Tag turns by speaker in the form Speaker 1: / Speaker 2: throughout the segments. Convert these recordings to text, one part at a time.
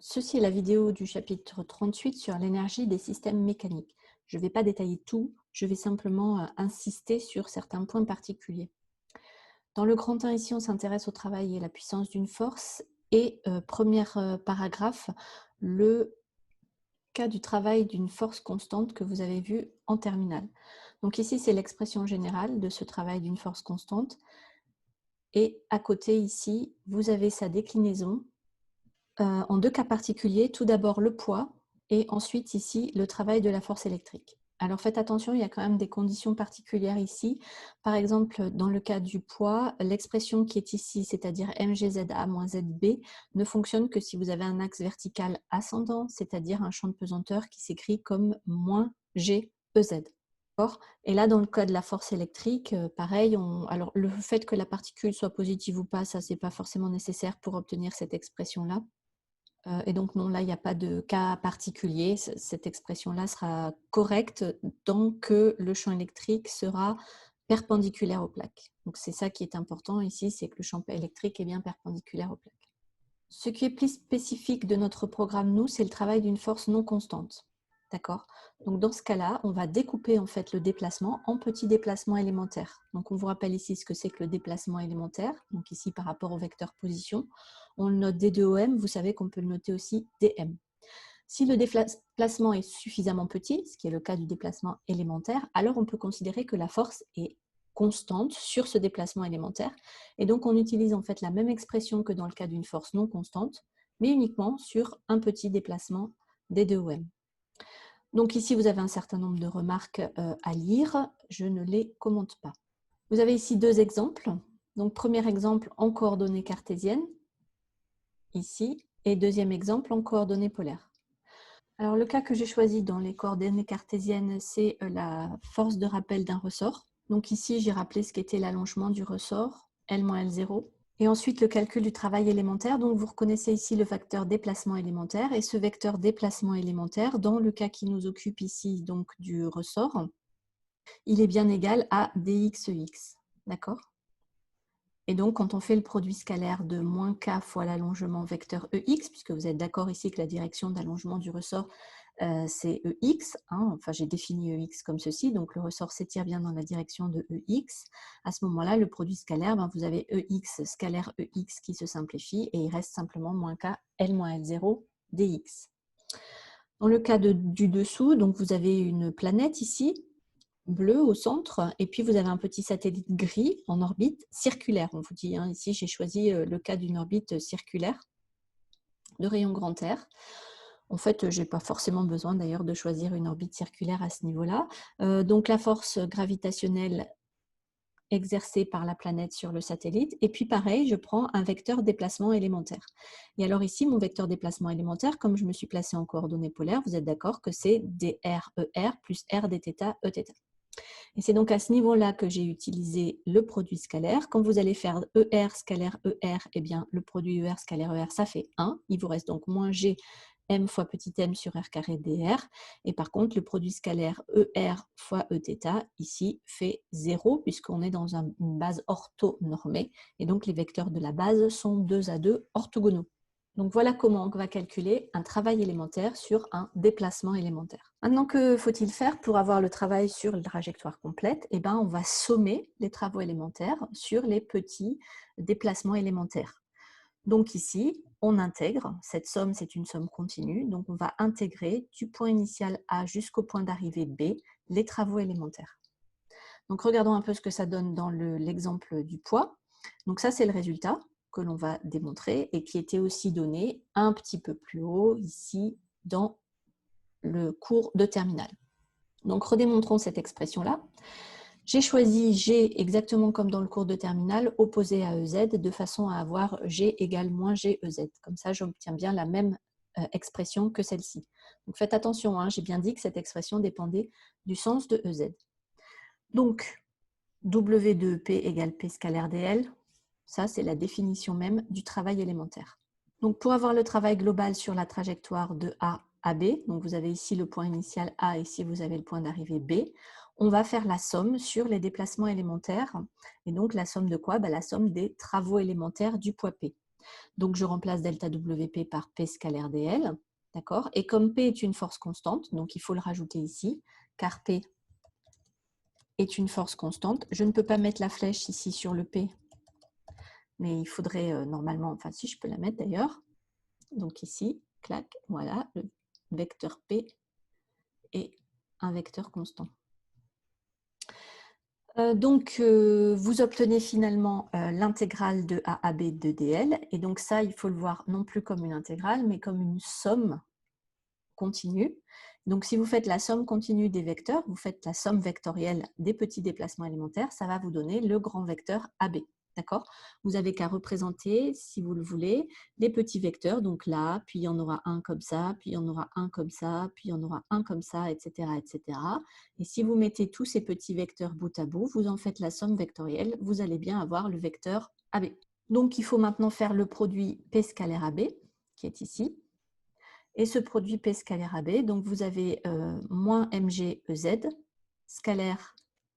Speaker 1: Ceci est la vidéo du chapitre 38 sur l'énergie des systèmes mécaniques. Je ne vais pas détailler tout, je vais simplement insister sur certains points particuliers. Dans le grand 1, ici, on s'intéresse au travail et la puissance d'une force. Et premier paragraphe, le cas du travail d'une force constante que vous avez vu en terminale. Donc ici, c'est l'expression générale de ce travail d'une force constante. Et à côté, ici, vous avez sa déclinaison en deux cas particuliers. Tout d'abord le poids et ensuite ici le travail de la force électrique. Alors faites attention, il y a quand même des conditions particulières ici. Par exemple, dans le cas du poids, l'expression qui est ici, c'est-à-dire mgza moins zb, ne fonctionne que si vous avez un axe vertical ascendant, c'est-à-dire un champ de pesanteur qui s'écrit comme moins gez. Et là, dans le cas de la force électrique, pareil, alors le fait que la particule soit positive ou pas, ça, c'est pas forcément nécessaire pour obtenir cette expression-là. Et donc non, là, il n'y a pas de cas particulier. Cette expression-là sera correcte tant que le champ électrique sera perpendiculaire aux plaques. Donc c'est ça qui est important ici, c'est que le champ électrique est bien perpendiculaire aux plaques. Ce qui est plus spécifique de notre programme, nous, c'est le travail d'une force non constante. D'accord? Donc dans ce cas-là, on va découper en fait le déplacement en petits déplacements élémentaires. Donc on vous rappelle ici ce que c'est que le déplacement élémentaire. Donc ici par rapport au vecteur position, on le note d2om, vous savez qu'on peut le noter aussi dm. Si le déplacement est suffisamment petit, ce qui est le cas du déplacement élémentaire, alors on peut considérer que la force est constante sur ce déplacement élémentaire. Et donc on utilise en fait la même expression que dans le cas d'une force non constante, mais uniquement sur un petit déplacement d2om. Donc ici, vous avez un certain nombre de remarques à lire. Je ne les commente pas. Vous avez ici deux exemples. Donc, premier exemple en coordonnées cartésiennes, ici, et deuxième exemple en coordonnées polaires. Alors, le cas que j'ai choisi dans les coordonnées cartésiennes, c'est la force de rappel d'un ressort. Donc ici, j'ai rappelé ce qu'était l'allongement du ressort, L-L0. Et ensuite, le calcul du travail élémentaire. Donc, vous reconnaissez ici le vecteur déplacement élémentaire. Et ce vecteur déplacement élémentaire, dans le cas qui nous occupe ici, donc du ressort, il est bien égal à dxx. D'accord? Et donc, quand on fait le produit scalaire de moins k fois l'allongement vecteur ex, puisque vous êtes d'accord ici que la direction d'allongement du ressort, c'est ex, hein, enfin j'ai défini ex comme ceci, donc le ressort s'étire bien dans la direction de ex. À ce moment-là, le produit scalaire, vous avez ex scalaire ex qui se simplifie et il reste simplement moins k L-L0 dx. Dans le cas du dessous, donc vous avez une planète ici, bleu au centre, et puis vous avez un petit satellite gris en orbite circulaire. On vous dit, hein, ici j'ai choisi le cas d'une orbite circulaire de rayon grand R. En fait, je n'ai pas forcément besoin d'ailleurs de choisir une orbite circulaire à ce niveau-là. Donc la force gravitationnelle exercée par la planète sur le satellite. Et puis pareil, je prends un vecteur déplacement élémentaire. Et alors ici, mon vecteur déplacement élémentaire, comme je me suis placée en coordonnées polaires, vous êtes d'accord que c'est dr plus r dθ eθ. Et c'est donc à ce niveau-là que j'ai utilisé le produit scalaire. Quand vous allez faire ER scalaire ER, eh bien, le produit ER scalaire ER, ça fait 1. Il vous reste donc moins G m fois petit m sur r carré dr. Et par contre, le produit scalaire ER fois Eθ, ici, fait 0, puisqu'on est dans une base orthonormée. Et donc, les vecteurs de la base sont 2 à 2 orthogonaux. Donc voilà comment on va calculer un travail élémentaire sur un déplacement élémentaire. Maintenant, que faut-il faire pour avoir le travail sur la trajectoire complète? Eh bien, on va sommer les travaux élémentaires sur les petits déplacements élémentaires. Donc ici, on intègre, cette somme c'est une somme continue, donc on va intégrer du point initial A jusqu'au point d'arrivée B les travaux élémentaires. Donc regardons un peu ce que ça donne dans l'exemple du poids. Donc ça c'est le résultat que l'on va démontrer et qui était aussi donné un petit peu plus haut ici dans le cours de terminale. Donc redémontrons cette expression-là. J'ai choisi G exactement comme dans le cours de terminale, opposé à EZ, de façon à avoir G égale moins GEZ. Comme ça, j'obtiens bien la même expression que celle-ci. Donc faites attention, hein, j'ai bien dit que cette expression dépendait du sens de EZ. Donc, W de P égale P scalaire dl, ça c'est la définition même du travail élémentaire. Donc pour avoir le travail global sur la trajectoire de A à B, donc vous avez ici le point initial A, ici vous avez le point d'arrivée B, on va faire la somme sur les déplacements élémentaires. Et donc la somme de quoi? La somme des travaux élémentaires du poids P. Donc, je remplace delta WP par P scalaire dl. D'accord? Et comme P est une force constante, donc il faut le rajouter ici, car P est une force constante. Je ne peux pas mettre la flèche ici sur le P, mais il faudrait normalement, enfin si je peux la mettre d'ailleurs. Donc ici, clac, voilà, le vecteur P est un vecteur constant. Vous obtenez finalement l'intégrale de A à B de dl. Et donc ça, il faut le voir non plus comme une intégrale, mais comme une somme continue. Donc, si vous faites la somme continue des vecteurs, vous faites la somme vectorielle des petits déplacements élémentaires, ça va vous donner le grand vecteur AB. D'accord? Vous avez qu'à représenter, si vous le voulez, les petits vecteurs. Donc là, puis il y en aura un comme ça, puis il y en aura un comme ça, puis il y en aura un comme ça, etc., etc. Et si vous mettez tous ces petits vecteurs bout à bout, vous en faites la somme vectorielle, vous allez bien avoir le vecteur AB. Donc, il faut maintenant faire le produit P scalaire AB, qui est ici. Et ce produit P scalaire AB, donc vous avez moins mg ez, scalaire,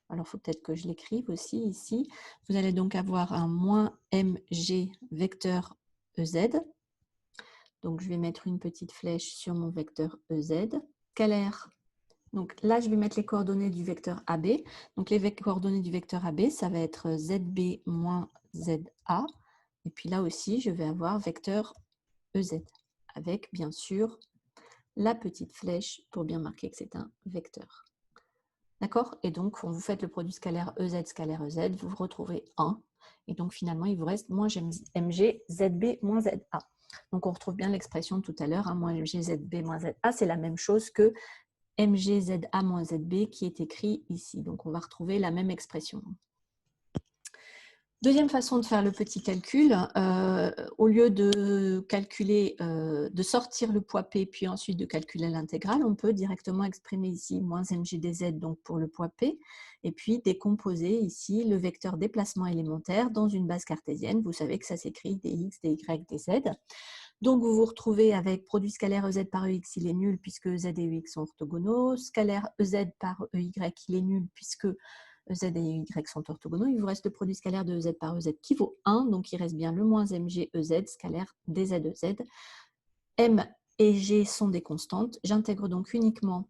Speaker 1: alors il faut peut-être que je l'écrive aussi ici, vous allez donc avoir un moins mg vecteur ez, donc je vais mettre une petite flèche sur mon vecteur ez, scalaire, donc là je vais mettre les coordonnées du vecteur AB, donc les coordonnées du vecteur AB, ça va être zb moins za, et puis là aussi je vais avoir vecteur ez, avec bien sûr la petite flèche pour bien marquer que c'est un vecteur. D'accord? Et donc, quand vous faites le produit scalaire EZ, vous retrouvez 1. Et donc, finalement, il vous reste moins mg zb moins za. Donc, on retrouve bien l'expression de tout à l'heure, hein, moins mg zb moins za, c'est la même chose que mg za moins zb qui est écrit ici. Donc, on va retrouver la même expression. Deuxième façon de faire le petit calcul, au lieu de calculer, de sortir le poids P puis ensuite de calculer l'intégrale, on peut directement exprimer ici moins mg dz donc pour le poids P et puis décomposer ici le vecteur déplacement élémentaire dans une base cartésienne. Vous savez que ça s'écrit dx, dy, dz. Donc vous vous retrouvez avec produit scalaire EZ par EX, il est nul puisque EZ et EX sont orthogonaux. Scalaire EZ par EY, il est nul puisque EZ et EY sont orthogonaux. Il vous reste le produit scalaire de EZ par EZ qui vaut 1, donc il reste bien le moins mg EZ, scalaire dz. M et G sont des constantes. J'intègre donc uniquement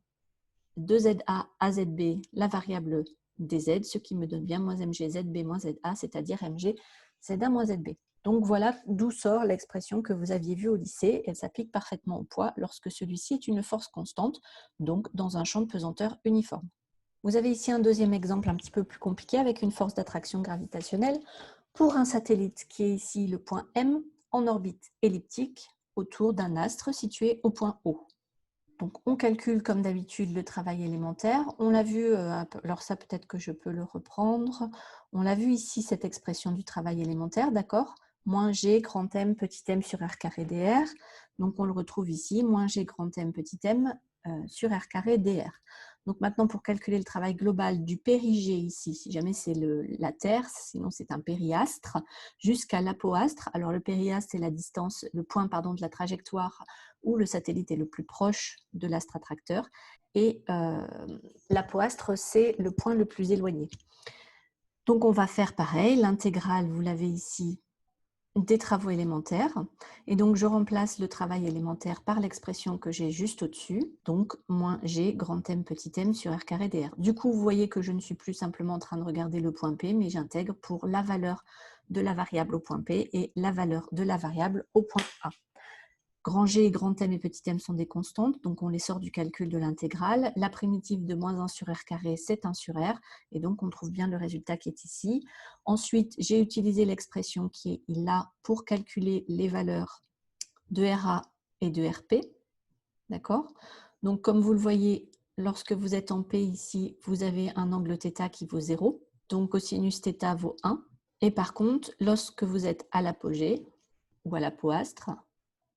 Speaker 1: 2ZA à ZB, la variable dz, ce qui me donne bien moins mg zb moins za, c'est-à-dire mg za moins zb. Donc voilà d'où sort l'expression que vous aviez vue au lycée. Elle s'applique parfaitement au poids lorsque celui-ci est une force constante, donc dans un champ de pesanteur uniforme. Vous avez ici un deuxième exemple un petit peu plus compliqué avec une force d'attraction gravitationnelle pour un satellite qui est ici le point M en orbite elliptique autour d'un astre situé au point O. Donc, on calcule comme d'habitude le travail élémentaire. On l'a vu, alors ça peut-être que je peux le reprendre. On l'a vu ici, cette expression du travail élémentaire, d'accord? Moins G grand M petit m sur R carré dr. Donc, on le retrouve ici, moins G grand M petit m sur R carré dr. Donc, maintenant, pour calculer le travail global du périgée ici, si jamais c'est la Terre, sinon c'est un périastre, jusqu'à l'apoastre. Alors, le périastre, c'est la distance, le point pardon, de la trajectoire où le satellite est le plus proche de l'astre attracteur, et l'apoastre, c'est le point le plus éloigné. Donc, on va faire pareil, l'intégrale, vous l'avez ici, des travaux élémentaires, et donc je remplace le travail élémentaire par l'expression que j'ai juste au-dessus, donc moins g grand M petit m sur R carré dr. Du coup, vous voyez que je ne suis plus simplement en train de regarder le point P, mais j'intègre pour la valeur de la variable au point P et la valeur de la variable au point A. Grand G, grand M et petit m sont des constantes, donc on les sort du calcul de l'intégrale. La primitive de moins 1 sur R carré, c'est 1 sur R, et donc on trouve bien le résultat qui est ici. Ensuite, j'ai utilisé l'expression qui est là pour calculer les valeurs de RA et de RP. D'accord? Donc comme vous le voyez, lorsque vous êtes en P ici, vous avez un angle θ qui vaut 0, donc cosinus θ vaut 1. Et par contre, lorsque vous êtes à l'apogée ou à l'apoastre,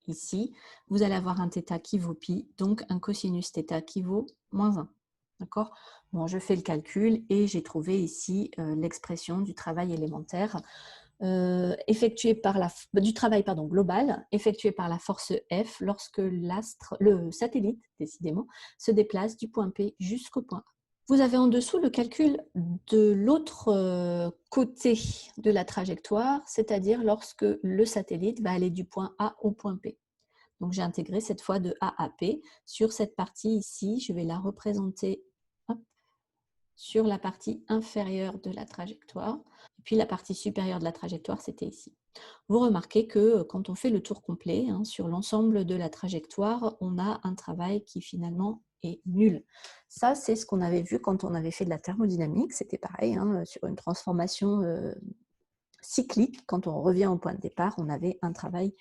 Speaker 1: ici, vous allez avoir un θ qui vaut pi, donc un cosinus θ qui vaut moins 1. D'accord? Bon, je fais le calcul et j'ai trouvé ici l'expression du travail élémentaire effectué par du travail global effectué par la force F lorsque le satellite, décidément, se déplace du point P jusqu'au point A. Vous avez en dessous le calcul de l'autre côté de la trajectoire, c'est-à-dire lorsque le satellite va aller du point A au point P. Donc, j'ai intégré cette fois de A à P. Sur cette partie ici, je vais la représenter sur la partie inférieure de la trajectoire. Et puis, la partie supérieure de la trajectoire, c'était ici. Vous remarquez que quand on fait le tour complet, sur l'ensemble de la trajectoire, on a un travail qui finalement est nul. Ça, c'est ce qu'on avait vu quand on avait fait de la thermodynamique. C'était pareil, sur une transformation cyclique. Quand on revient au point de départ, on avait un travail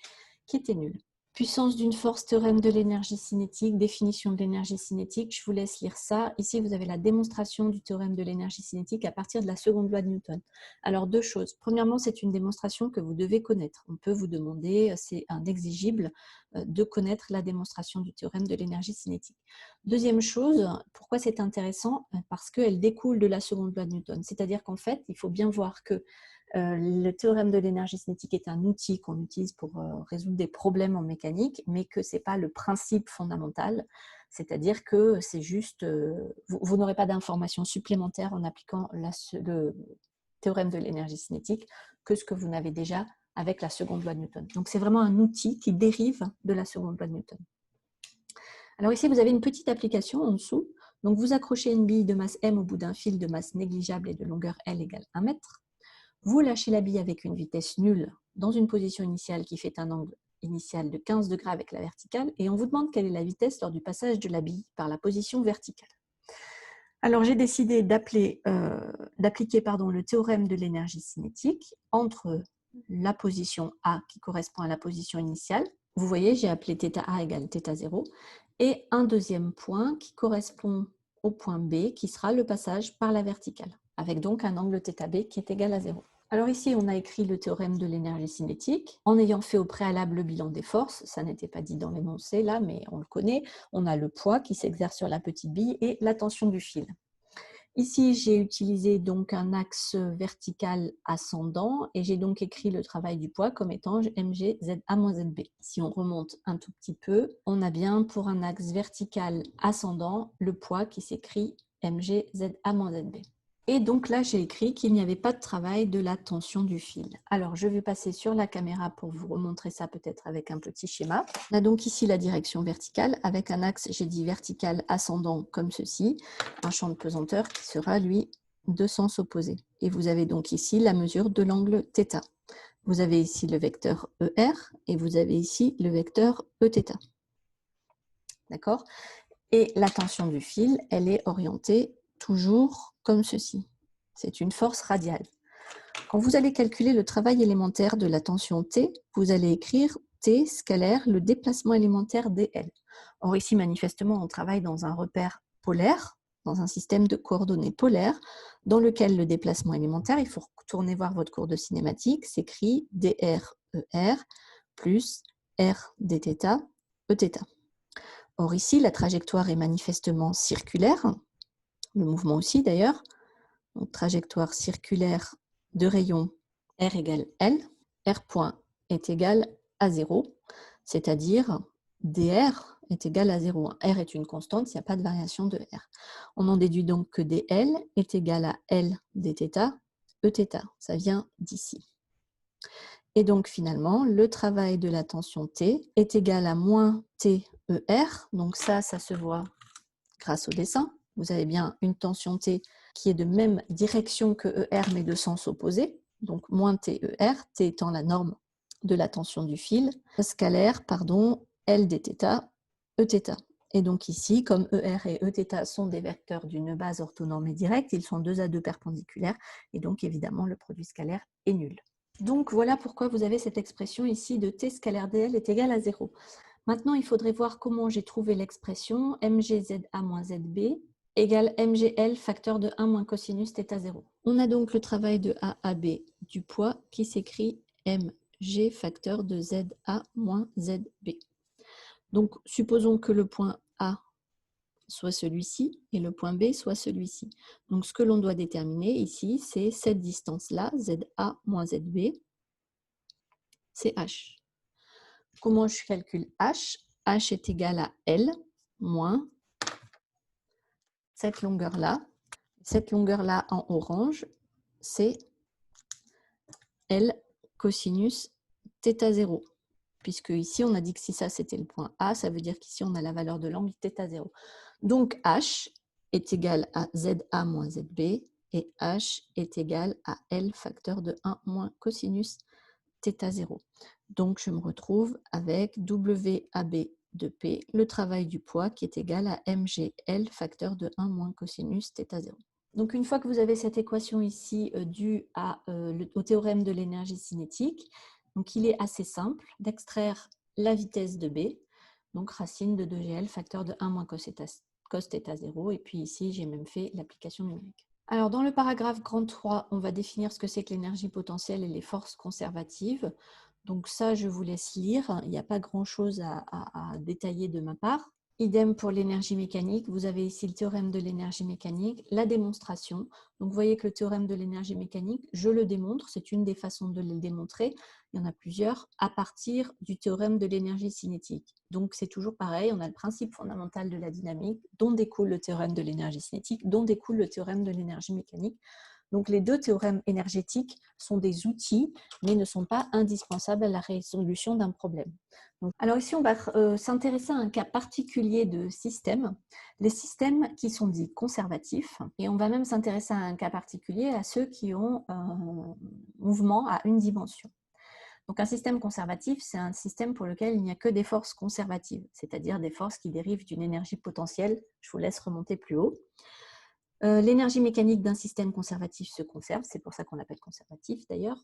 Speaker 1: qui était nul. Puissance d'une force, théorème de l'énergie cinétique, définition de l'énergie cinétique. Je vous laisse lire ça. Ici, vous avez la démonstration du théorème de l'énergie cinétique à partir de la seconde loi de Newton. Alors, deux choses. Premièrement, c'est une démonstration que vous devez connaître. On peut vous demander, c'est un exigible, de connaître la démonstration du théorème de l'énergie cinétique. Deuxième chose, pourquoi c'est intéressant? Parce qu'elle découle de la seconde loi de Newton. C'est-à-dire qu'en fait, il faut bien voir que le théorème de l'énergie cinétique est un outil qu'on utilise pour résoudre des problèmes en mécanique, mais que ce n'est pas le principe fondamental. C'est-à-dire que c'est juste, vous n'aurez pas d'informations supplémentaires en appliquant le théorème de l'énergie cinétique que ce que vous n'avez déjà avec la seconde loi de Newton. Donc c'est vraiment un outil qui dérive de la seconde loi de Newton. Alors ici, vous avez une petite application en dessous. Donc vous accrochez une bille de masse m au bout d'un fil de masse négligeable et de longueur L égale 1 mètre. Vous lâchez la bille avec une vitesse nulle dans une position initiale qui fait un angle initial de 15 degrés avec la verticale et on vous demande quelle est la vitesse lors du passage de la bille par la position verticale. Alors j'ai décidé d'appliquer le théorème de l'énergie cinétique entre la position A qui correspond à la position initiale. Vous voyez, j'ai appelé θA égale θ0 et un deuxième point qui correspond au point B qui sera le passage par la verticale avec donc un angle θB qui est égal à 0. Alors ici, on a écrit le théorème de l'énergie cinétique en ayant fait au préalable le bilan des forces. Ça n'était pas dit dans l'énoncé là, mais on le connaît. On a le poids qui s'exerce sur la petite bille et la tension du fil. Ici, j'ai utilisé donc un axe vertical ascendant et j'ai donc écrit le travail du poids comme étant mg ZA-ZB. Si on remonte un tout petit peu, on a bien pour un axe vertical ascendant le poids qui s'écrit mg ZA-ZB. Et donc là, j'ai écrit qu'il n'y avait pas de travail de la tension du fil. Alors, je vais passer sur la caméra pour vous remontrer ça peut-être avec un petit schéma. On a donc ici la direction verticale avec un axe, j'ai dit vertical ascendant comme ceci, un champ de pesanteur qui sera, lui, de sens opposé. Et vous avez donc ici la mesure de l'angle θ. Vous avez ici le vecteur ER et vous avez ici le vecteur Eθ. D'accord? Et la tension du fil, elle est orientée toujours comme ceci. C'est une force radiale. Quand vous allez calculer le travail élémentaire de la tension T, vous allez écrire T scalaire le déplacement élémentaire dl. Or ici, manifestement, on travaille dans un repère polaire, dans un système de coordonnées polaires, dans lequel le déplacement élémentaire, il faut retourner voir votre cours de cinématique, s'écrit dr-er plus r dθ Eθ. Or ici, la trajectoire est manifestement circulaire, le mouvement aussi d'ailleurs. Donc, trajectoire circulaire de rayon R égale L, R point est égal à 0, c'est-à-dire dr est égal à 0. R est une constante, il n'y a pas de variation de R. On en déduit donc que dl est égal à L dθ, Eθ, ça vient d'ici. Et donc finalement, le travail de la tension T est égal à moins TER. Donc ça se voit grâce au dessin. Vous avez bien une tension T qui est de même direction que ER mais de sens opposé. Donc moins TER, T étant la norme de la tension du fil, scalaire, L dθ, Eθ. Et donc ici, comme ER et Eθ sont des vecteurs d'une base orthonormée directe, ils sont 2 à 2 perpendiculaires et donc évidemment le produit scalaire est nul. Donc voilà pourquoi vous avez cette expression ici de T scalaire dl est égal à 0. Maintenant, il faudrait voir comment j'ai trouvé l'expression mgza moins zb égale mgl facteur de 1 moins cosinus θ0. On a donc le travail de A à B du poids qui s'écrit mg facteur de za moins zb. Donc, supposons que le point A soit celui-ci et le point B soit celui-ci. Donc, ce que l'on doit déterminer ici, c'est cette distance-là, za moins zb, c'est h. Comment je calcule h? H est égal à L moins cette longueur-là, Cette longueur-là en orange, c'est L cosinus θ0. Puisque ici, on a dit que si ça, c'était le point A, ça veut dire qu'ici, on a la valeur de l'angle θ0. Donc, H est égal à ZA moins ZB, et H est égal à L facteur de 1 moins cosinus θ0. Donc, je me retrouve avec WAB de P, le travail du poids, qui est égal à MGL facteur de 1 moins cosinus θ0. Donc, une fois que vous avez cette équation ici due au théorème de l'énergie cinétique, donc il est assez simple d'extraire la vitesse de B, donc racine de 2GL facteur de 1 moins cos θ0, et puis ici, j'ai même fait l'application numérique. Alors, dans le paragraphe grand 3, on va définir ce que c'est que l'énergie potentielle et les forces conservatives. Donc ça, je vous laisse lire. Il n'y a pas grand-chose à détailler de ma part. Idem pour l'énergie mécanique. Vous avez ici le théorème de l'énergie mécanique, la démonstration. Donc, vous voyez que le théorème de l'énergie mécanique, je le démontre. C'est une des façons de le démontrer. Il y en a plusieurs à partir du théorème de l'énergie cinétique. Donc, c'est toujours pareil. On a le principe fondamental de la dynamique, dont découle le théorème de l'énergie cinétique, dont découle le théorème de l'énergie mécanique. Donc, les deux théorèmes énergétiques sont des outils, mais ne sont pas indispensables à la résolution d'un problème. Donc, alors ici, on va s'intéresser à un cas particulier de système, les systèmes qui sont dits conservatifs, et on va même s'intéresser à un cas particulier, à ceux qui ont un mouvement à une dimension. Donc, un système conservatif, c'est un système pour lequel il n'y a que des forces conservatives, c'est-à-dire des forces qui dérivent d'une énergie potentielle. Je vous laisse remonter plus haut. L'énergie mécanique d'un système conservatif se conserve, c'est pour ça qu'on l'appelle conservatif d'ailleurs.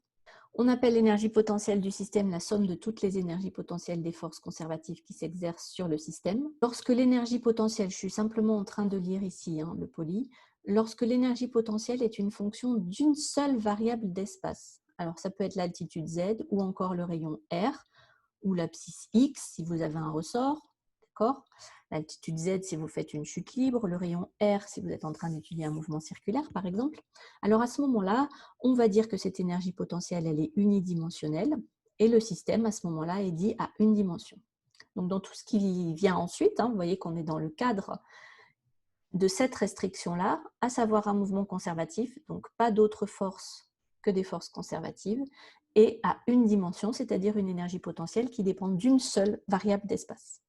Speaker 1: On appelle l'énergie potentielle du système la somme de toutes les énergies potentielles des forces conservatives qui s'exercent sur le système. Lorsque l'énergie potentielle, je suis simplement en train de lire ici le poly, lorsque l'énergie potentielle est une fonction d'une seule variable d'espace. Alors ça peut être l'altitude Z ou encore le rayon R ou l'abscisse X si vous avez un ressort, d'accord ? L'altitude Z si vous faites une chute libre, le rayon R si vous êtes en train d'étudier un mouvement circulaire par exemple. Alors à ce moment-là, on va dire que cette énergie potentielle elle est unidimensionnelle et le système à ce moment-là est dit à une dimension. Donc dans tout ce qui vient ensuite, vous voyez qu'on est dans le cadre de cette restriction-là, à savoir un mouvement conservatif, donc pas d'autres forces que des forces conservatives, et à une dimension, c'est-à-dire une énergie potentielle qui dépend d'une seule variable d'espace.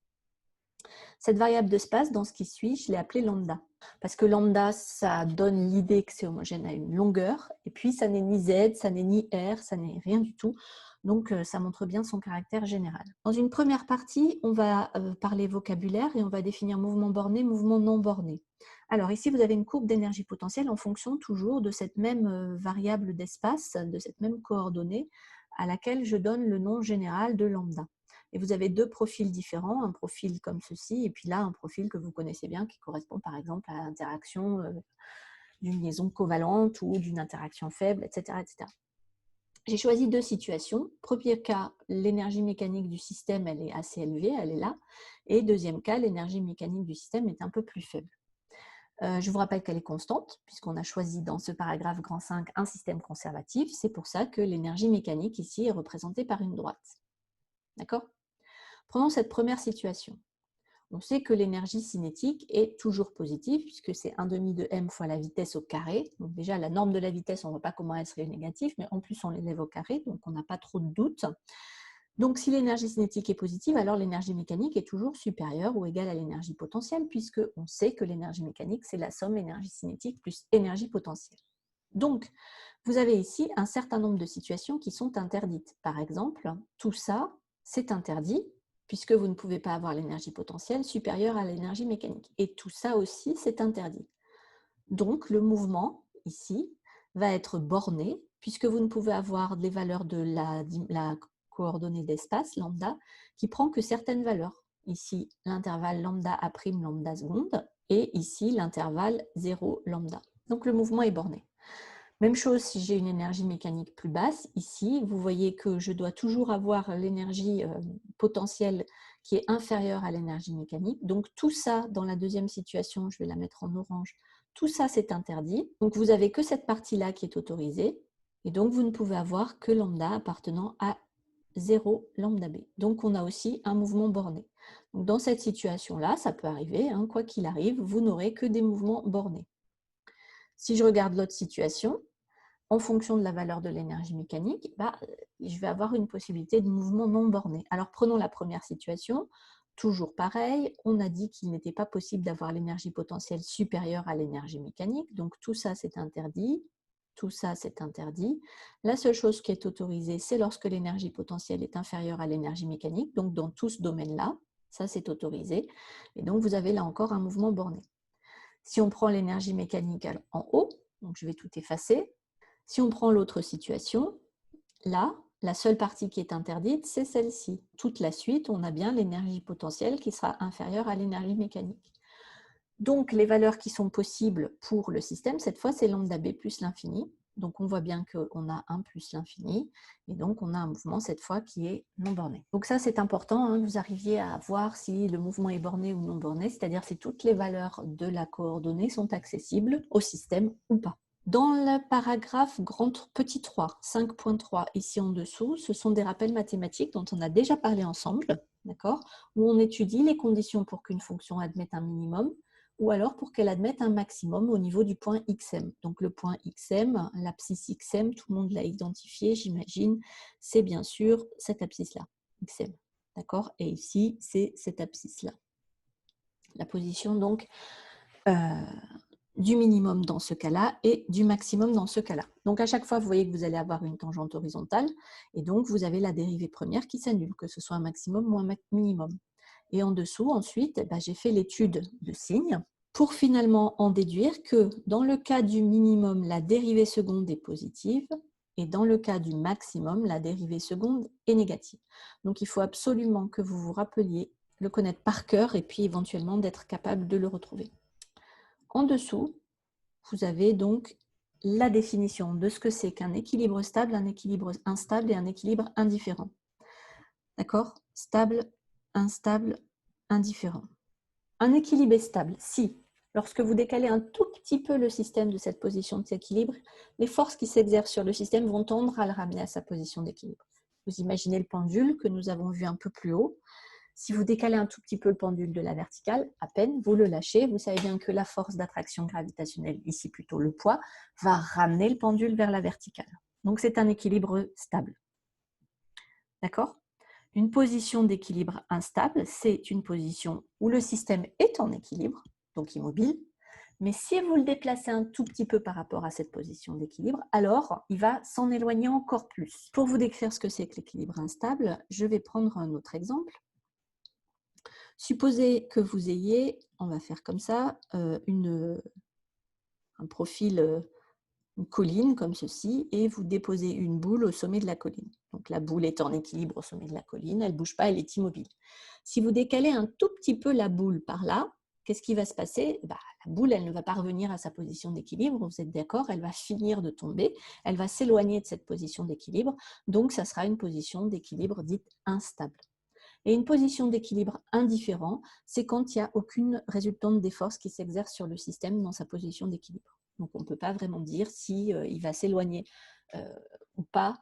Speaker 1: Cette variable d'espace, dans ce qui suit, je l'ai appelée lambda. Parce que lambda, ça donne l'idée que c'est homogène à une longueur, et puis ça n'est ni Z, ça n'est ni R, ça n'est rien du tout. Donc ça montre bien son caractère général. Dans une première partie, on va parler vocabulaire et on va définir mouvement borné, mouvement non borné. Alors ici, vous avez une courbe d'énergie potentielle en fonction toujours de cette même variable d'espace, de cette même coordonnée, à laquelle je donne le nom général de lambda. Et vous avez deux profils différents, un profil comme ceci, et puis là, un profil que vous connaissez bien, qui correspond par exemple à l'interaction d'une liaison covalente ou d'une interaction faible, etc. etc. J'ai choisi deux situations. Premier cas, l'énergie mécanique du système, elle est assez élevée, elle est là. Et deuxième cas, l'énergie mécanique du système est un peu plus faible. Je vous rappelle qu'elle est constante, puisqu'on a choisi dans ce paragraphe grand 5 un système conservatif. C'est pour ça que l'énergie mécanique ici est représentée par une droite. D'accord ? Prenons cette première situation. On sait que l'énergie cinétique est toujours positive, puisque c'est 1/2 de m fois la vitesse au carré. Donc déjà, la norme de la vitesse, on ne voit pas comment elle serait négative, mais en plus, on l'élève au carré, donc on n'a pas trop de doute. Donc si l'énergie cinétique est positive, alors l'énergie mécanique est toujours supérieure ou égale à l'énergie potentielle, puisqu'on sait que l'énergie mécanique, c'est la somme énergie cinétique plus énergie potentielle. Donc, vous avez ici un certain nombre de situations qui sont interdites. Par exemple, tout ça, c'est interdit, puisque vous ne pouvez pas avoir l'énergie potentielle supérieure à l'énergie mécanique. Et tout ça aussi, c'est interdit. Donc, le mouvement, ici, va être borné, puisque vous ne pouvez avoir des valeurs de la coordonnée d'espace, lambda, qui prend que certaines valeurs. Ici, l'intervalle lambda A' lambda seconde, et ici, l'intervalle 0 lambda. Donc, le mouvement est borné. Même chose si j'ai une énergie mécanique plus basse. Ici, vous voyez que je dois toujours avoir l'énergie potentielle qui est inférieure à l'énergie mécanique. Donc tout ça, dans la deuxième situation, je vais la mettre en orange, tout ça c'est interdit. Donc vous n'avez que cette partie-là qui est autorisée. Et donc vous ne pouvez avoir que lambda appartenant à 0 lambda B. Donc on a aussi un mouvement borné. Donc, dans cette situation-là, ça peut arriver, quoi qu'il arrive, vous n'aurez que des mouvements bornés. Si je regarde l'autre situation, en fonction de la valeur de l'énergie mécanique, je vais avoir une possibilité de mouvement non borné. Alors prenons la première situation, toujours pareil, on a dit qu'il n'était pas possible d'avoir l'énergie potentielle supérieure à l'énergie mécanique, donc tout ça c'est interdit, tout ça c'est interdit. La seule chose qui est autorisée, c'est lorsque l'énergie potentielle est inférieure à l'énergie mécanique, donc dans tout ce domaine-là, ça c'est autorisé, et donc vous avez là encore un mouvement borné. Si on prend l'énergie mécanique en haut, donc je vais tout effacer. Si on prend l'autre situation, là, la seule partie qui est interdite, c'est celle-ci. Toute la suite, on a bien l'énergie potentielle qui sera inférieure à l'énergie mécanique. Donc, les valeurs qui sont possibles pour le système, cette fois, c'est lambda b plus l'infini. Donc, on voit bien qu'on a 1 plus l'infini. Et donc, on a un mouvement, cette fois, qui est non borné. Donc ça, c'est important, hein, que vous arriviez à voir si le mouvement est borné ou non borné, c'est-à-dire si toutes les valeurs de la coordonnée sont accessibles au système ou pas. Dans le paragraphe petit 3, 5.3, ici en dessous, ce sont des rappels mathématiques dont on a déjà parlé ensemble, d'accord, où on étudie les conditions pour qu'une fonction admette un minimum, ou alors pour qu'elle admette un maximum au niveau du point xm. Donc le point xm, l'abscisse xm, tout le monde l'a identifié, j'imagine, c'est bien sûr cette abscisse-là, xm, d'accord, et ici, c'est cette abscisse-là. La position, donc, du minimum dans ce cas-là et du maximum dans ce cas-là. Donc à chaque fois, vous voyez que vous allez avoir une tangente horizontale et donc vous avez la dérivée première qui s'annule, que ce soit un maximum ou un minimum. Et en dessous, ensuite, j'ai fait l'étude de signes pour finalement en déduire que dans le cas du minimum, la dérivée seconde est positive et dans le cas du maximum, la dérivée seconde est négative. Donc il faut absolument que vous vous rappeliez le connaître par cœur et puis éventuellement d'être capable de le retrouver. En dessous, vous avez donc la définition de ce que c'est qu'un équilibre stable, un équilibre instable et un équilibre indifférent. D'accord? Stable, instable, indifférent. Un équilibre est stable si, lorsque vous décalez un tout petit peu le système de cette position d'équilibre, les forces qui s'exercent sur le système vont tendre à le ramener à sa position d'équilibre. Vous imaginez le pendule que nous avons vu un peu plus haut. Si vous décalez un tout petit peu le pendule de la verticale, à peine, vous le lâchez, vous savez bien que la force d'attraction gravitationnelle, ici plutôt le poids, va ramener le pendule vers la verticale. Donc c'est un équilibre stable. D'accord? Une position d'équilibre instable, c'est une position où le système est en équilibre, donc immobile, mais si vous le déplacez un tout petit peu par rapport à cette position d'équilibre, alors il va s'en éloigner encore plus. Pour vous décrire ce que c'est que l'équilibre instable, je vais prendre un autre exemple. Supposez que vous ayez, on va faire comme ça, un profil, une colline comme ceci, et vous déposez une boule au sommet de la colline. Donc la boule est en équilibre au sommet de la colline, elle ne bouge pas, elle est immobile. Si vous décalez un tout petit peu la boule par là, qu'est-ce qui va se passer? La boule, elle ne va pas revenir à sa position d'équilibre, vous êtes d'accord, elle va finir de tomber, elle va s'éloigner de cette position d'équilibre, donc ça sera une position d'équilibre dite instable. Et une position d'équilibre indifférent, c'est quand il n'y a aucune résultante des forces qui s'exercent sur le système dans sa position d'équilibre. Donc on ne peut pas vraiment dire si il va s'éloigner ou pas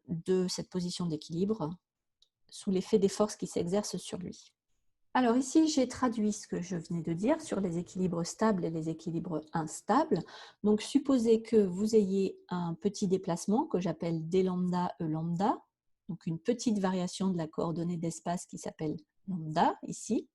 Speaker 1: de cette position d'équilibre sous l'effet des forces qui s'exercent sur lui. Alors ici, j'ai traduit ce que je venais de dire sur les équilibres stables et les équilibres instables. Donc supposez que vous ayez un petit déplacement que j'appelle d lambda e lambda, donc une petite variation de la coordonnée d'espace qui s'appelle lambda ici.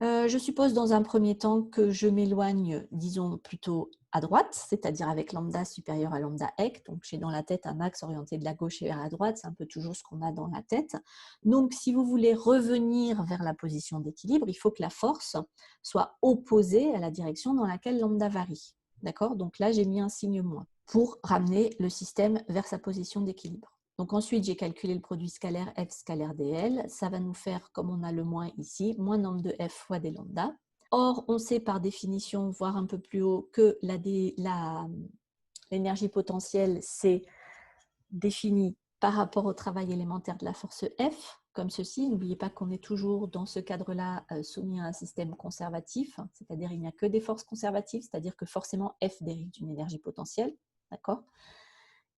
Speaker 1: Je suppose dans un premier temps que je m'éloigne, disons, plutôt à droite, c'est-à-dire avec lambda supérieur à lambda ec. Donc j'ai dans la tête un axe orienté de la gauche et vers la droite, c'est un peu toujours ce qu'on a dans la tête. Donc si vous voulez revenir vers la position d'équilibre, il faut que la force soit opposée à la direction dans laquelle lambda varie. D'accord? Donc là, j'ai mis un signe moins pour ramener le système vers sa position d'équilibre. Donc ensuite, j'ai calculé le produit scalaire f scalaire dl. Ça va nous faire, comme on a le moins ici, moins nombre de f fois des lambda. Or, on sait par définition, voire un peu plus haut, que l'énergie potentielle, c'est définie par rapport au travail élémentaire de la force F, comme ceci. N'oubliez pas qu'on est toujours dans ce cadre-là soumis à un système conservatif, c'est-à-dire il n'y a que des forces conservatives, c'est-à-dire que forcément F dérive d'une énergie potentielle, d'accord ?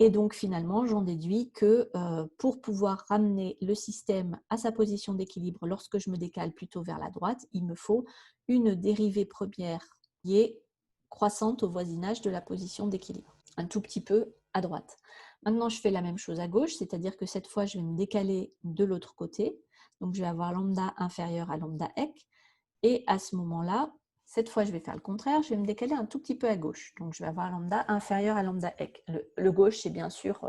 Speaker 1: Et donc, finalement, j'en déduis que pour pouvoir ramener le système à sa position d'équilibre lorsque je me décale plutôt vers la droite, il me faut une dérivée première qui est croissante au voisinage de la position d'équilibre, un tout petit peu à droite. Maintenant, je fais la même chose à gauche, c'est-à-dire que cette fois, je vais me décaler de l'autre côté. Donc, je vais avoir lambda inférieur à lambda ec. Et à ce moment-là, cette fois, je vais faire le contraire, je vais me décaler un tout petit peu à gauche. Donc, je vais avoir lambda inférieur à lambda ec. Le gauche, c'est bien sûr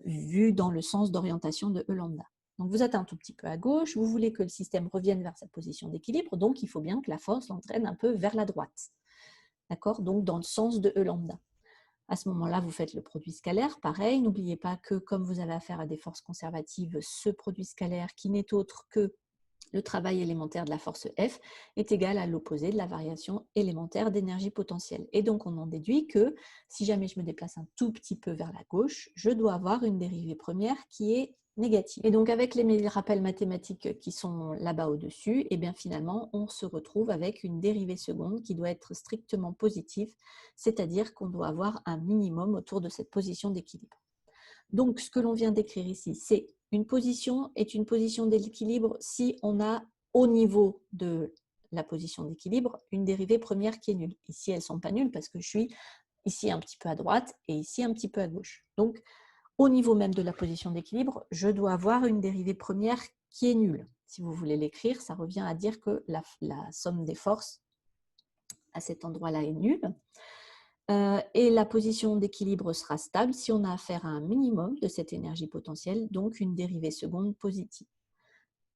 Speaker 1: vu dans le sens d'orientation de E lambda. Donc, vous êtes un tout petit peu à gauche, vous voulez que le système revienne vers sa position d'équilibre, donc il faut bien que la force l'entraîne un peu vers la droite. D'accord? Donc, dans le sens de E lambda. À ce moment-là, vous faites le produit scalaire. Pareil, n'oubliez pas que comme vous avez affaire à des forces conservatives, ce produit scalaire, qui n'est autre que le travail élémentaire de la force F, est égal à l'opposé de la variation élémentaire d'énergie potentielle. Et donc, on en déduit que si jamais je me déplace un tout petit peu vers la gauche, je dois avoir une dérivée première qui est négative. Et donc, avec les rappels mathématiques qui sont là-bas au-dessus, et bien finalement, on se retrouve avec une dérivée seconde qui doit être strictement positive, c'est-à-dire qu'on doit avoir un minimum autour de cette position d'équilibre. Donc, ce que l'on vient d'écrire ici, c'est une position est une position d'équilibre si on a au niveau de la position d'équilibre une dérivée première qui est nulle. Ici, elles ne sont pas nulles parce que je suis ici un petit peu à droite et ici un petit peu à gauche. Donc, au niveau même de la position d'équilibre, je dois avoir une dérivée première qui est nulle. Si vous voulez l'écrire, ça revient à dire que la somme des forces à cet endroit-là est nulle. Et la position d'équilibre sera stable si on a affaire à un minimum de cette énergie potentielle, donc une dérivée seconde positive.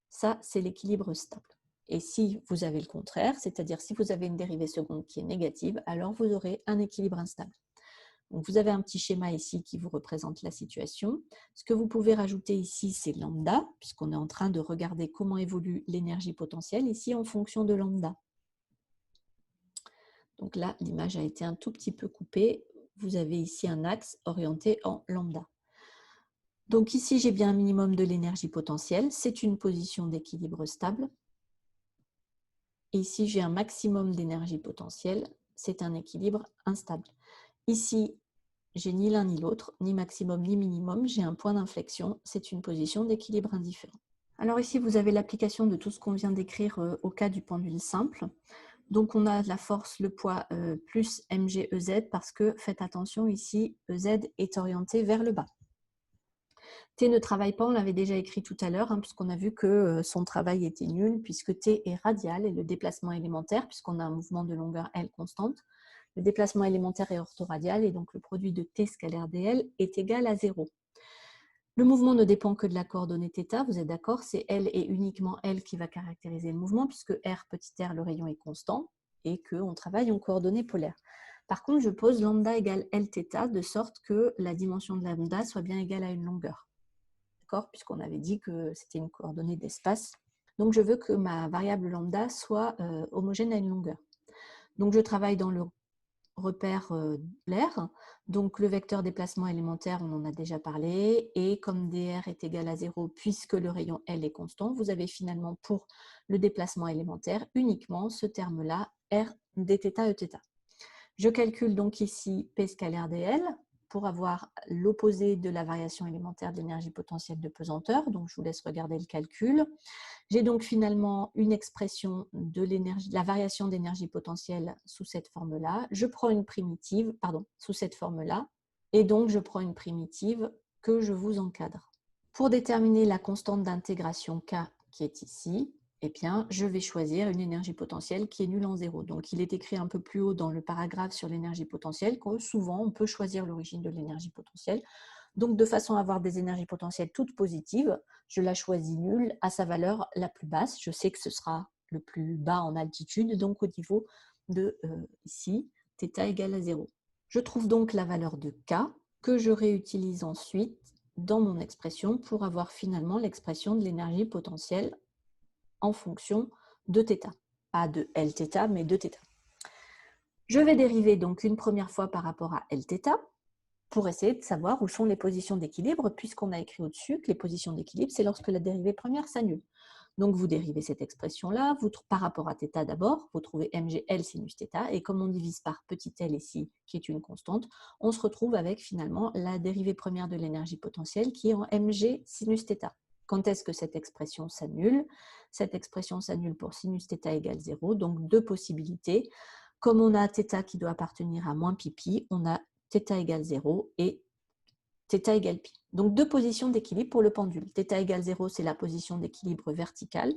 Speaker 1: Ça, c'est l'équilibre stable. Et si vous avez le contraire, c'est-à-dire si vous avez une dérivée seconde qui est négative, alors vous aurez un équilibre instable. Donc vous avez un petit schéma ici qui vous représente la situation. Ce que vous pouvez rajouter ici, c'est lambda, puisqu'on est en train de regarder comment évolue l'énergie potentielle, ici en fonction de lambda. Donc là, l'image a été un tout petit peu coupée. Vous avez ici un axe orienté en lambda. Donc ici, j'ai bien un minimum de l'énergie potentielle. C'est une position d'équilibre stable. Et ici, j'ai un maximum d'énergie potentielle. C'est un équilibre instable. Ici, j'ai ni l'un ni l'autre, ni maximum ni minimum. J'ai un point d'inflexion. C'est une position d'équilibre indifférent. Alors ici, vous avez l'application de tout ce qu'on vient d'écrire au cas du pendule simple. Donc, on a la force, le poids plus mgEz parce que, faites attention ici, EZ est orienté vers le bas. T ne travaille pas, on l'avait déjà écrit tout à l'heure, hein, puisqu'on a vu que son travail était nul, puisque T est radial et le déplacement élémentaire, puisqu'on a un mouvement de longueur L constante. Le déplacement élémentaire est orthoradial et donc le produit de T scalaire dl est égal à 0. Le mouvement ne dépend que de la coordonnée θ, vous êtes d'accord? C'est L et uniquement L qui va caractériser le mouvement, puisque R, petit r, le rayon est constant, et qu'on travaille en coordonnées polaires. Par contre, je pose lambda égale Lθ, de sorte que la dimension de lambda soit bien égale à une longueur. D'accord? Puisqu'on avait dit que c'était une coordonnée d'espace. Donc, je veux que ma variable lambda soit homogène à une longueur. Donc, je travaille dans le repère l'air. Donc, le vecteur déplacement élémentaire, on en a déjà parlé. Et comme dr est égal à 0, puisque le rayon L est constant, vous avez finalement pour le déplacement élémentaire uniquement ce terme-là, r dθ eθ. Je calcule donc ici P scalaire dl pour avoir l'opposé de la variation élémentaire de l'énergie potentielle de pesanteur. Donc, je vous laisse regarder le calcul. J'ai donc finalement une expression de la variation d'énergie potentielle sous cette forme-là. Je prends une primitive, sous cette forme-là, et donc je prends une primitive que je vous encadre. Pour déterminer la constante d'intégration K qui est ici, eh bien, je vais choisir une énergie potentielle qui est nulle en 0. Donc, il est écrit un peu plus haut dans le paragraphe sur l'énergie potentielle que souvent, on peut choisir l'origine de l'énergie potentielle. Donc, de façon à avoir des énergies potentielles toutes positives, je la choisis nulle à sa valeur la plus basse. Je sais que ce sera le plus bas en altitude, donc au niveau de ici, θ égale à 0. Je trouve donc la valeur de K que je réutilise ensuite dans mon expression pour avoir finalement l'expression de l'énergie potentielle en fonction de θ. Pas de Lθ, mais de θ. Je vais dériver donc une première fois par rapport à Lθ pour essayer de savoir où sont les positions d'équilibre, puisqu'on a écrit au-dessus que les positions d'équilibre, c'est lorsque la dérivée première s'annule. Donc, vous dérivez cette expression-là, par rapport à θ d'abord, vous trouvez mgL sinus θ, et comme on divise par petit l ici, qui est une constante, on se retrouve avec finalement la dérivée première de l'énergie potentielle, qui est en mg sinus θ. Quand est-ce que cette expression s'annule? Cette expression s'annule pour sinus θ égale 0, donc deux possibilités. Comme on a θ qui doit appartenir à moins pi, on a θ égale 0 et θ égale pi. Donc, deux positions d'équilibre pour le pendule. θ égale 0, c'est la position d'équilibre verticale,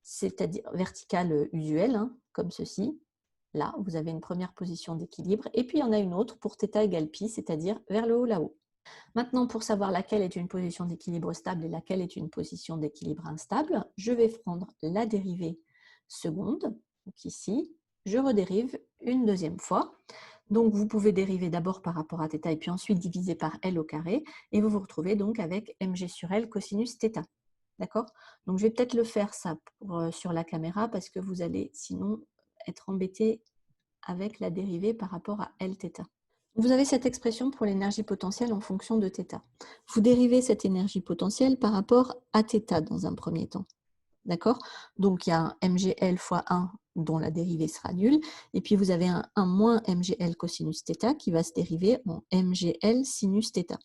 Speaker 1: c'est-à-dire verticale usuelle, hein, comme ceci. Là, vous avez une première position d'équilibre. Et puis, il y en a une autre pour θ égale pi, c'est-à-dire vers le haut, là-haut. Maintenant, pour savoir laquelle est une position d'équilibre stable et laquelle est une position d'équilibre instable, je vais prendre la dérivée seconde. Donc ici, je redérive une deuxième fois. Donc, vous pouvez dériver d'abord par rapport à θ et puis ensuite diviser par L au carré. Et vous vous retrouvez donc avec mg sur L cosinus θ. D'accord? Donc, je vais peut-être le faire ça sur la caméra parce que vous allez sinon être embêté avec la dérivée par rapport à Lθ. Vous avez cette expression pour l'énergie potentielle en fonction de θ. Vous dérivez cette énergie potentielle par rapport à θ dans un premier temps. D'accord? Donc, il y a un mgl fois 1 dont la dérivée sera nulle. Et puis, vous avez un moins mgl cosinus θ qui va se dériver en mgl sinus θ.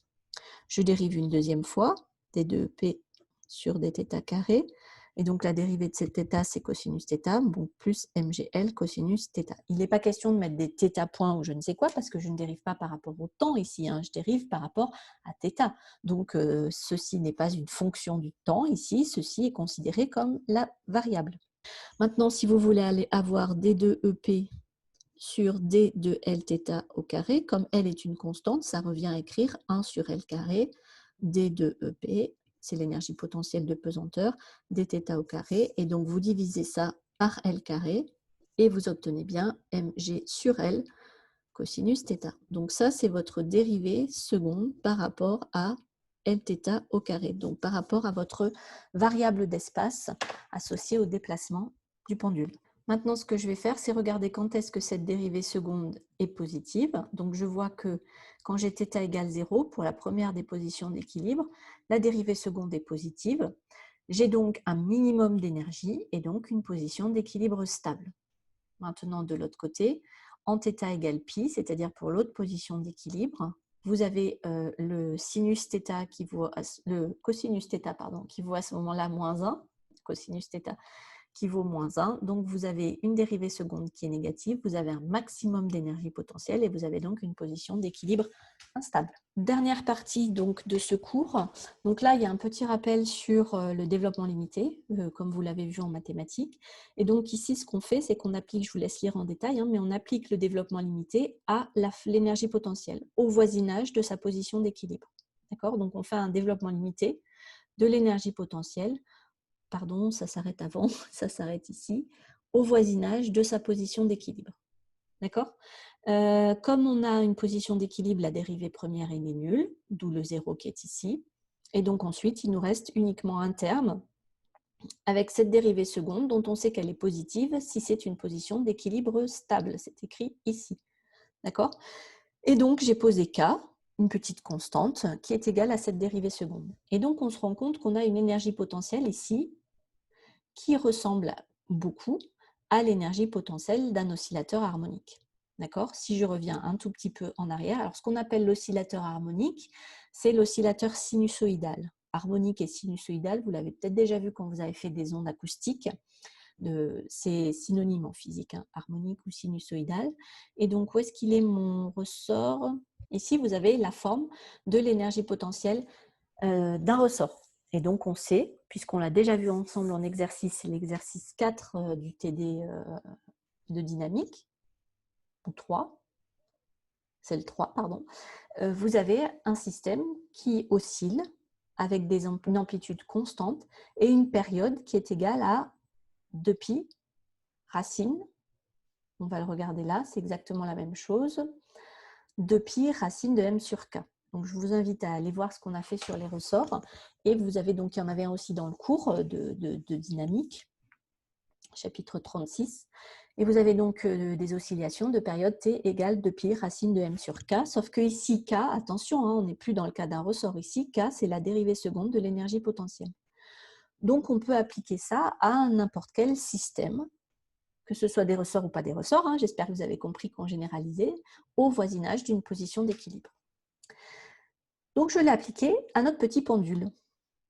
Speaker 1: Je dérive une deuxième fois, d2p sur dθ carré. Et donc, la dérivée de cette θ, c'est cosinus θ, bon, plus mgl cosinus θ. Il n'est pas question de mettre des θ points ou je ne sais quoi, parce que je ne dérive pas par rapport au temps ici, hein, je dérive par rapport à θ. Donc, ceci n'est pas une fonction du temps ici, ceci est considéré comme la variable. Maintenant, si vous voulez aller avoir d2ep sur d de Lθ au carré, comme L est une constante, ça revient à écrire 1 sur L carré, d de EP, c'est l'énergie potentielle de pesanteur, dθ au carré, et donc vous divisez ça par L carré, et vous obtenez bien mg sur L cosinus θ. Donc ça, c'est votre dérivée seconde par rapport à Lθ au carré, donc par rapport à votre variable d'espace associée au déplacement du pendule. Maintenant, ce que je vais faire, c'est regarder quand est-ce que cette dérivée seconde est positive. Donc, je vois que quand j'ai θ égale 0, pour la première des positions d'équilibre, la dérivée seconde est positive. J'ai donc un minimum d'énergie et donc une position d'équilibre stable. Maintenant, de l'autre côté, en θ égale pi, c'est-à-dire pour l'autre position d'équilibre, vous avez le sinus θ qui vaut, le cosinus θ pardon, qui vaut à ce moment-là moins 1, cosinus θ qui vaut moins 1. Donc, vous avez une dérivée seconde qui est négative, vous avez un maximum d'énergie potentielle et vous avez donc une position d'équilibre instable. Dernière partie donc, de ce cours. Donc là, il y a un petit rappel sur le développement limité, comme vous l'avez vu en mathématiques. Et donc ici, ce qu'on fait, c'est qu'on applique, je vous laisse lire en détail, hein, mais on applique le développement limité à l'énergie potentielle, au voisinage de sa position d'équilibre. D'accord? Donc, on fait un développement limité de l'énergie potentielle, pardon, ça s'arrête avant, ça s'arrête ici, au voisinage de sa position d'équilibre. D'accord? Comme on a une position d'équilibre, la dérivée première est nulle, d'où le 0 qui est ici. Et donc ensuite, il nous reste uniquement un terme avec cette dérivée seconde dont on sait qu'elle est positive si c'est une position d'équilibre stable. C'est écrit ici. D'accord? Et donc, j'ai posé K, une petite constante, qui est égale à cette dérivée seconde. Et donc, on se rend compte qu'on a une énergie potentielle ici qui ressemble beaucoup à l'énergie potentielle d'un oscillateur harmonique. D'accord? Si je reviens un tout petit peu en arrière, alors ce qu'on appelle l'oscillateur harmonique, c'est l'oscillateur sinusoïdal. Harmonique et sinusoïdal, vous l'avez peut-être déjà vu quand vous avez fait des ondes acoustiques. C'est synonyme en physique, hein, harmonique ou sinusoïdal. Et donc, où est-ce qu'il est mon ressort? Ici, vous avez la forme de l'énergie potentielle d'un ressort. Et donc, on sait, puisqu'on l'a déjà vu ensemble en exercice, c'est l'exercice 4 du TD de dynamique, ou 3, c'est le 3, pardon, vous avez un système qui oscille avec une amplitude constante et une période qui est égale à 2π racine, on va le regarder là, c'est exactement la même chose, 2π racine de m sur k. Donc, je vous invite à aller voir ce qu'on a fait sur les ressorts. Et vous avez donc, il y en avait un aussi dans le cours de dynamique, chapitre 36. Et vous avez donc des oscillations de période t égale 2π racine de m sur k. Sauf que ici, k, attention, hein, on n'est plus dans le cas d'un ressort. Ici, k, c'est la dérivée seconde de l'énergie potentielle. Donc, on peut appliquer ça à n'importe quel système, que ce soit des ressorts ou pas des ressorts, hein, j'espère que vous avez compris qu'on généralisait, au voisinage d'une position d'équilibre. Donc, je l'ai appliqué à notre petit pendule.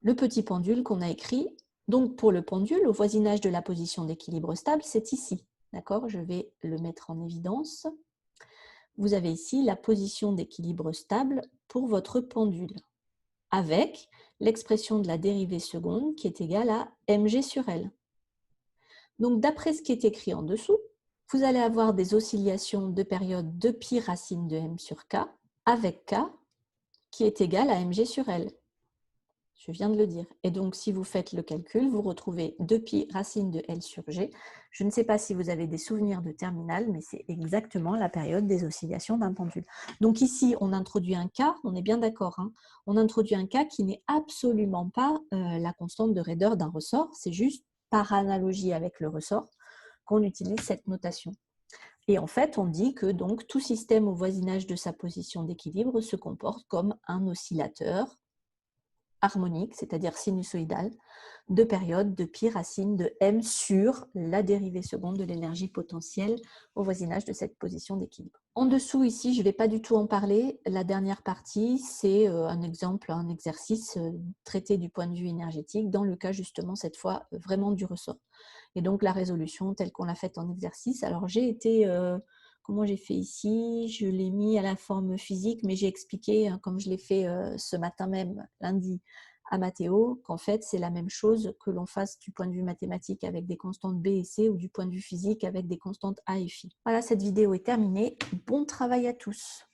Speaker 1: Le petit pendule qu'on a écrit, donc pour le pendule, au voisinage de la position d'équilibre stable, c'est ici. D'accord? Je vais le mettre en évidence. Vous avez ici la position d'équilibre stable pour votre pendule, avec l'expression de la dérivée seconde qui est égale à mg sur L. Donc, d'après ce qui est écrit en dessous, vous allez avoir des oscillations de période de pi racine de m sur k, avec k qui est égal à mg sur L. Je viens de le dire. Et donc, si vous faites le calcul, vous retrouvez 2pi racine de L sur G. Je ne sais pas si vous avez des souvenirs de terminale, mais c'est exactement la période des oscillations d'un pendule. Donc ici, on introduit un K, on est bien d'accord, hein, on introduit un K qui n'est absolument pas la constante de raideur d'un ressort, c'est juste par analogie avec le ressort qu'on utilise cette notation. Et en fait, on dit que donc tout système au voisinage de sa position d'équilibre se comporte comme un oscillateur harmonique, c'est-à-dire sinusoïdal, de période de pi racine de m sur la dérivée seconde de l'énergie potentielle au voisinage de cette position d'équilibre. En dessous, ici, je ne vais pas du tout en parler. La dernière partie, c'est un exemple, un exercice traité du point de vue énergétique, dans le cas justement, cette fois, vraiment du ressort. Et donc, la résolution telle qu'on l'a faite en exercice. Alors, j'ai été... comment j'ai fait ici? Je l'ai mis à la forme physique, mais j'ai expliqué, hein, comme je l'ai fait ce matin même, lundi, à Mathéo, qu'en fait, c'est la même chose que l'on fasse du point de vue mathématique avec des constantes B et C ou du point de vue physique avec des constantes A et Φ. Voilà, cette vidéo est terminée. Bon travail à tous.